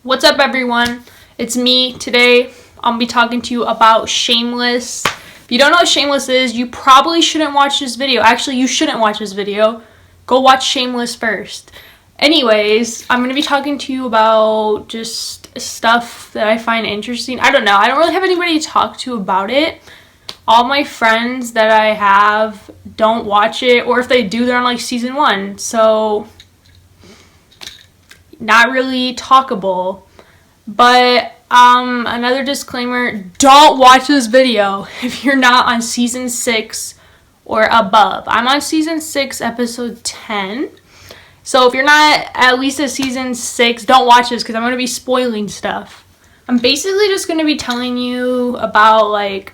What's up, everyone? It's me. Today, I'll be talking to you about Shameless. If you don't know what Shameless is, you probably shouldn't watch this video. Actually, you shouldn't watch this video. Go watch Shameless first. Anyways, I'm going to be talking to you about just stuff that I find interesting. I don't know. I don't really have anybody to talk to about it. All my friends that I have don't watch it, or if they do, they're on like season 1. So, not really talkable. But another disclaimer, don't watch this video if you're not on season 6 or above. I'm on season 6, episode 10. So if you're not at least at season 6, don't watch this because I'm going to be spoiling stuff. I'm basically just going to be telling you about like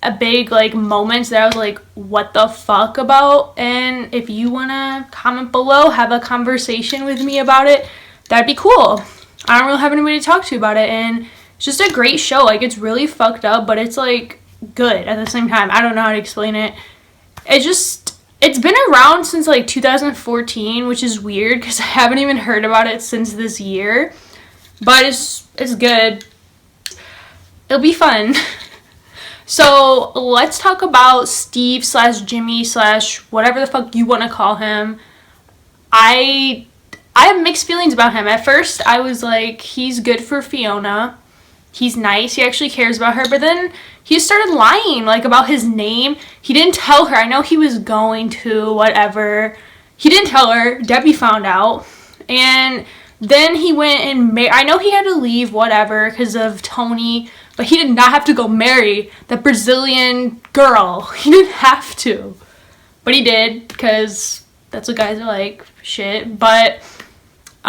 a big like moments that I was like, what the fuck about? And if you want to comment below, have a conversation with me about it, that'd be cool. I don't really have anybody to talk to about it, and it's just a great show. Like, it's really fucked up, but it's like good at the same time. I don't know how to explain it. It's been around since like 2014, which is weird because I haven't even heard about it since this year. But it's good. It'll be fun. So let's talk about Steve / Jimmy / whatever the fuck you want to call him. I have mixed feelings about him. At first, I was like, he's good for Fiona. He's nice. He actually cares about her. But then he started lying, like, about his name. He didn't tell her. I know he was going to, whatever. He didn't tell her. Debbie found out. And then he went and I know he had to leave, whatever, because of Tony. But he did not have to go marry the Brazilian girl. He didn't have to. But he did, because that's what guys are like. Shit. But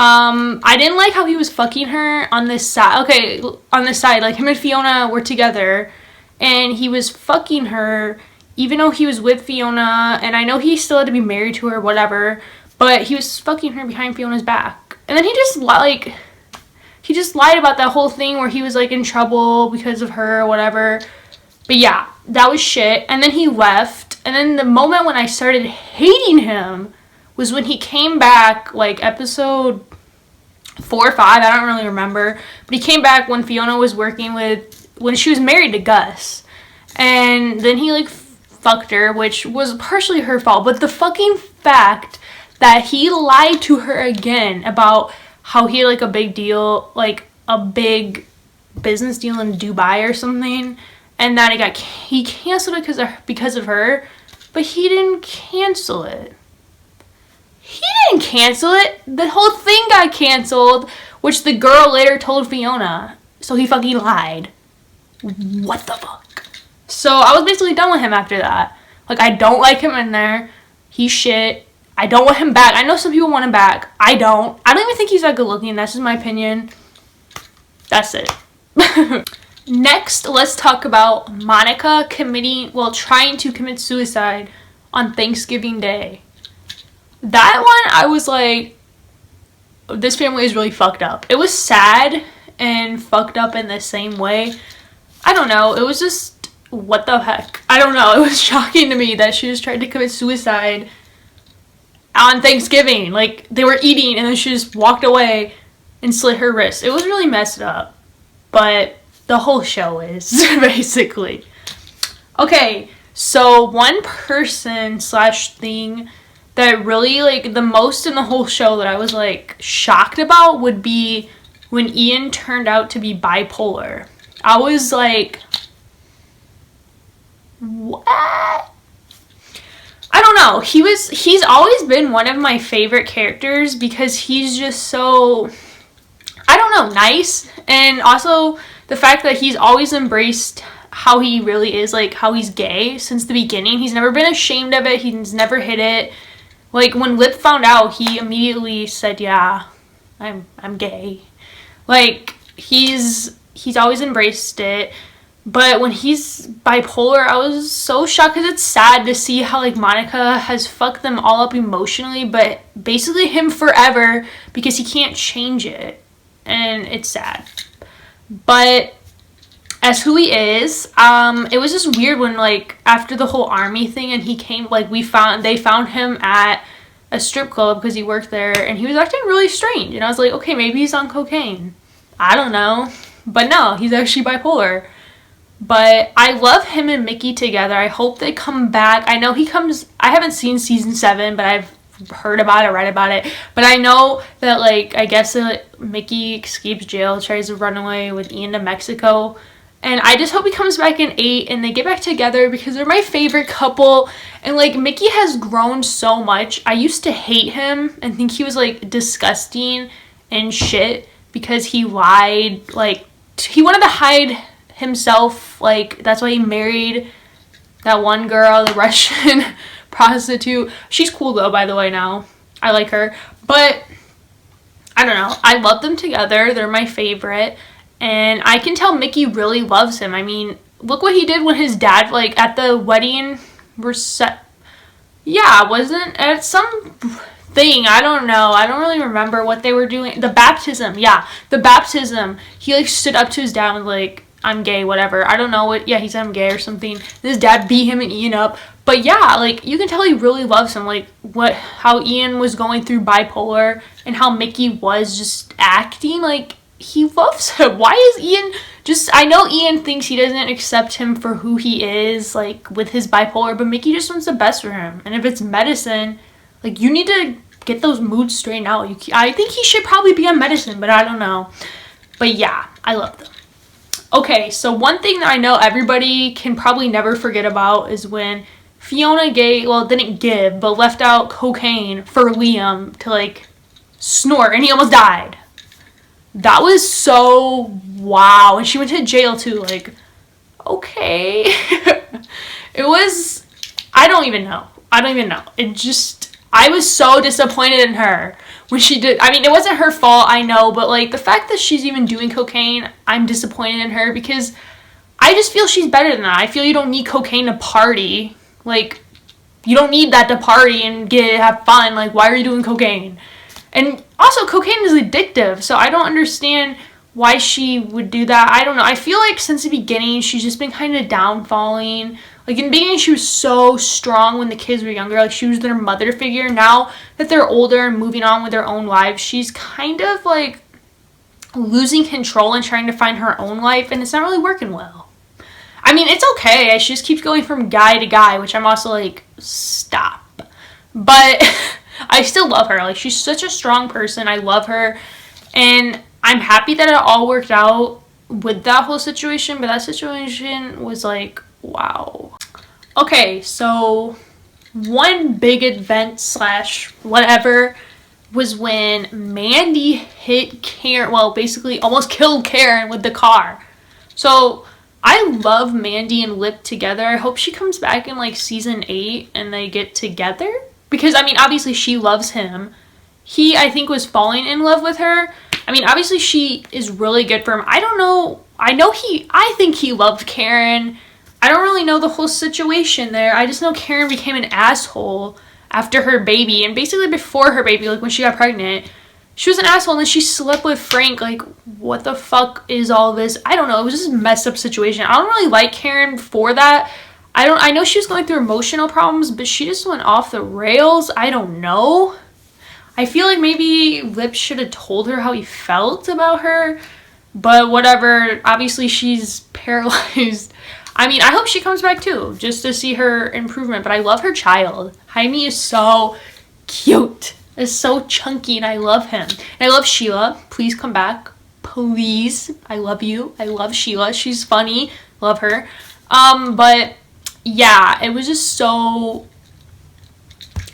I didn't like how he was fucking her on this side. Okay, on this side, like, him and Fiona were together, and he was fucking her, even though he was with Fiona, and I know he still had to be married to her, whatever, but he was fucking her behind Fiona's back. And then he just lied about that whole thing where he was, like, in trouble because of her or whatever. But yeah, that was shit. And then he left, and then the moment when I started hating him was when he came back, like, episode 4 or 5, I don't really remember, but he came back when Fiona was when she was married to Gus, and then he, like, fucked her, which was partially her fault, but the fucking fact that he lied to her again about how he had, like, a big deal, like, a big business deal in Dubai or something, and that he canceled it because of her, but he didn't cancel it. He didn't cancel it. The whole thing got canceled, which the girl later told Fiona. So he fucking lied. What the fuck? So I was basically done with him after that. Like, I don't like him in there. He's shit. I don't want him back. I know some people want him back. I don't. I don't even think he's that good looking. That's just my opinion. That's it. Next, let's talk about Monica trying to commit suicide on Thanksgiving Day. That one, I was like, this family is really fucked up. It was sad and fucked up in the same way. I don't know. It was just, what the heck? I don't know. It was shocking to me that she just tried to commit suicide on Thanksgiving. Like, they were eating and then she just walked away and slit her wrist. It was really messed up. But the whole show is, basically. Okay, so one person / thing that really, like, the most in the whole show that I was, like, shocked about would be when Ian turned out to be bipolar. I was like, what? I don't know. He's always been one of my favorite characters because he's just so, I don't know, nice. And also the fact that he's always embraced how he really is, like, how he's gay since the beginning. He's never been ashamed of it. He's never hid it. Like, when Lip found out, he immediately said, yeah, I'm gay. Like, he's always embraced it. But when he's bipolar, I was so shocked because it's sad to see how, like, Monica has fucked them all up emotionally, but basically him forever because he can't change it. And it's sad. But as who he is, it was just weird when, like, after the whole army thing and he came, like, they found him at a strip club because he worked there and he was acting really strange, and I was like, okay, maybe he's on cocaine. I don't know. But no, he's actually bipolar. But I love him and Mickey together. I hope they come back. I know I haven't seen season 7, but I've heard about it, read about it. But I know that, like, I guess Mickey escapes jail, tries to run away with Ian to Mexico. And I just hope he comes back in 8 and they get back together because they're my favorite couple. And, like, Mickey has grown so much. I used to hate him and think he was, like, disgusting and shit because he lied. Like, he wanted to hide himself. Like, that's why he married that one girl, the Russian prostitute. She's cool, though, by the way, now. I like her. But, I don't know. I love them together. They're my favorite. And I can tell Mickey really loves him. I mean, look what he did when his dad, like, at the wedding, wasn't at some thing. I don't know. I don't really remember what they were doing. The baptism. Yeah, the baptism. He, like, stood up to his dad and was like, I'm gay, whatever. I don't know what. Yeah, he said I'm gay or something. His dad beat him and Ian up. But yeah, like, you can tell he really loves him. Like, how Ian was going through bipolar and how Mickey was just acting. Like, he loves him. Why is Ian I know Ian thinks he doesn't accept him for who he is, like, with his bipolar, but Mickey just wants the best for him. And if it's medicine, like, you need to get those moods straightened out. I think he should probably be on medicine, but I don't know. But yeah, I love them. Okay, so one thing that I know everybody can probably never forget about is when Fiona didn't give, but left out cocaine for Liam to, like, snort, and he almost died. That was so wow. And she went to jail too. Like, okay. It was, I don't even know. I was so disappointed in her when she did. I mean, it wasn't her fault, I know, but, like, the fact that she's even doing cocaine, I'm disappointed in her because I just feel she's better than that. I feel you don't need cocaine to party. Like, you don't need that to party and have fun. Like, why are you doing cocaine? And also, cocaine is addictive, so I don't understand why she would do that. I don't know. I feel like since the beginning, she's just been kind of downfalling. Like, in the beginning, she was so strong when the kids were younger. Like, she was their mother figure. Now that they're older and moving on with their own lives, she's kind of, like, losing control and trying to find her own life, and it's not really working well. I mean, it's okay. She just keeps going from guy to guy, which I'm also like, stop. But I still love her. Like, she's such a strong person. I love her. And I'm happy that it all worked out with that whole situation. But that situation was like, wow. Okay, so one big event / whatever was when Mandy hit Karen. Well, basically almost killed Karen with the car. So I love Mandy and Lip together. I hope she comes back in, like, season 8 and they get together. Because, I mean, obviously she loves him. He, I think, was falling in love with her. I mean, obviously she is really good for him. I don't know. I think he loved Karen. I don't really know the whole situation there. I just know Karen became an asshole after her baby. And basically before her baby, like, when she got pregnant, she was an asshole. And then she slept with Frank. Like, what the fuck is all this? I don't know. It was just a messed up situation. I don't really like Karen for that. I know she was going through emotional problems, but she just went off the rails. I don't know. I feel like maybe Lip should have told her how he felt about her, but whatever. Obviously, she's paralyzed. I mean, I hope she comes back too, just to see her improvement, but I love her child. Jaime is so cute. Is so chunky, and I love him. And I love Sheila. Please come back. Please. I love you. I love Sheila. She's funny. Love her. But yeah, it was just so,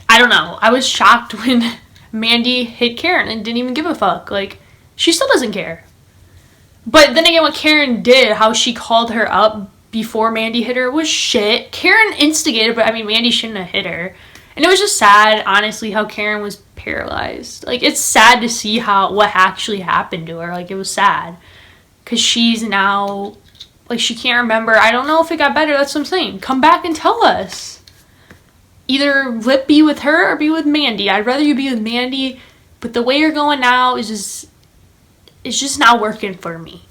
I don't know. I was shocked when Mandy hit Karen and didn't even give a fuck. Like, she still doesn't care. But then again, what Karen did, how she called her up before Mandy hit her, was shit. Karen instigated, but I mean, Mandy shouldn't have hit her. And it was just sad, honestly, how Karen was paralyzed. Like, it's sad to see what actually happened to her. Like, it was sad. Because she's now, like, she can't remember. I don't know if it got better. That's what I'm saying. Come back and tell us. Either Lip be with her or be with Mandy. I'd rather you be with Mandy. But the way you're going now is just, it's just not working for me.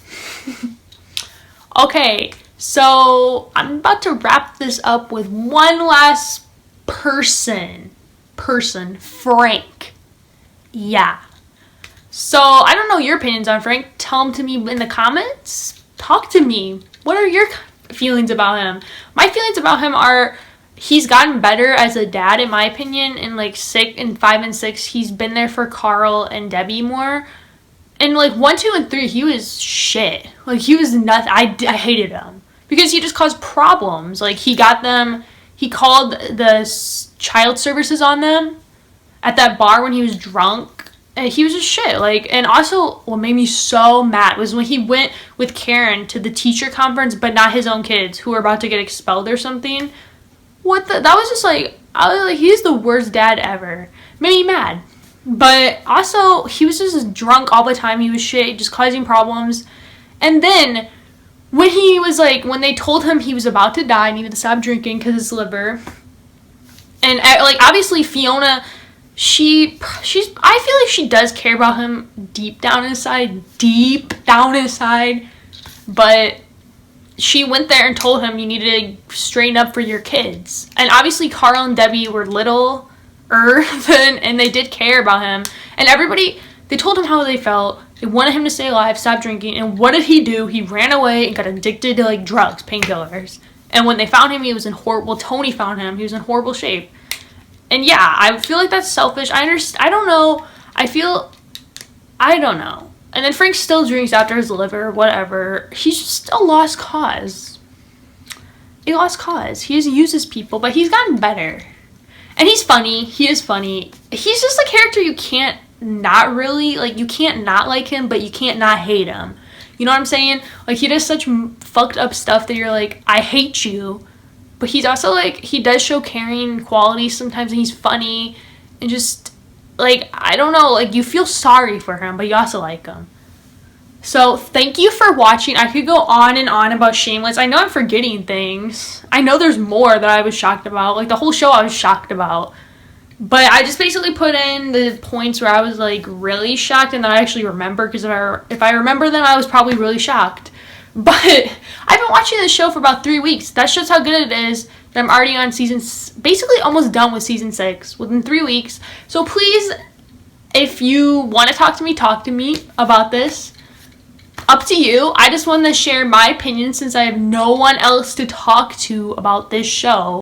Okay, so I'm about to wrap this up with one last person, Frank. Yeah. So I don't know your opinions on Frank. Tell them to me in the comments. Talk to me. What are your feelings about him? My feelings about him are he's gotten better as a dad, in my opinion. In like 5 and 6, he's been there for Carl and Debbie more. And like 1, 2, and 3, he was shit. Like he was nothing. I hated him because he just caused problems. Like he called the child services on them at that bar when he was drunk. And he was just shit. Like, and also what made me so mad was when he went with Karen to the teacher conference, but not his own kids who were about to get expelled or something. That was just like, I was like, he's the worst dad ever. Made me mad. But also, he was just drunk all the time. He was shit, just causing problems. And then, when they told him he was about to die and he had to stop drinking because of his liver. And, like, obviously, Fiona, I feel like she does care about him deep down inside. But she went there and told him you needed to straighten up for your kids. And obviously Carl and Debbie were littler then, and they did care about him. And they told him how they felt. They wanted him to stay alive, stop drinking. And what did he do? He ran away and got addicted to like drugs, painkillers. And when they found him, Tony found him. He was in horrible shape. And yeah, I feel like that's selfish. I understand. I don't know. I don't know. And then Frank still drinks after his liver, whatever. He's just a lost cause. A lost cause. He uses people, but he's gotten better. And he's funny. He is funny. He's just a character you can't not really, like, you can't not like him, but you can't not hate him. You know what I'm saying? Like, he does such fucked up stuff that you're like, I hate you. But he's also, like, he does show caring qualities sometimes, and he's funny. And just, like, I don't know, like, you feel sorry for him, but you also like him. So, thank you for watching. I could go on and on about Shameless. I know I'm forgetting things. I know there's more that I was shocked about. Like, the whole show I was shocked about. But I just basically put in the points where I was, like, really shocked and that I actually remember. Because if I remember them, I was probably really shocked. But I've been watching this show for about 3 weeks. That shows how good it is that I'm already on basically almost done with season 6 within 3 weeks. So please, if you want to talk to me about this. Up to you. I just wanted to share my opinion since I have no one else to talk to about this show.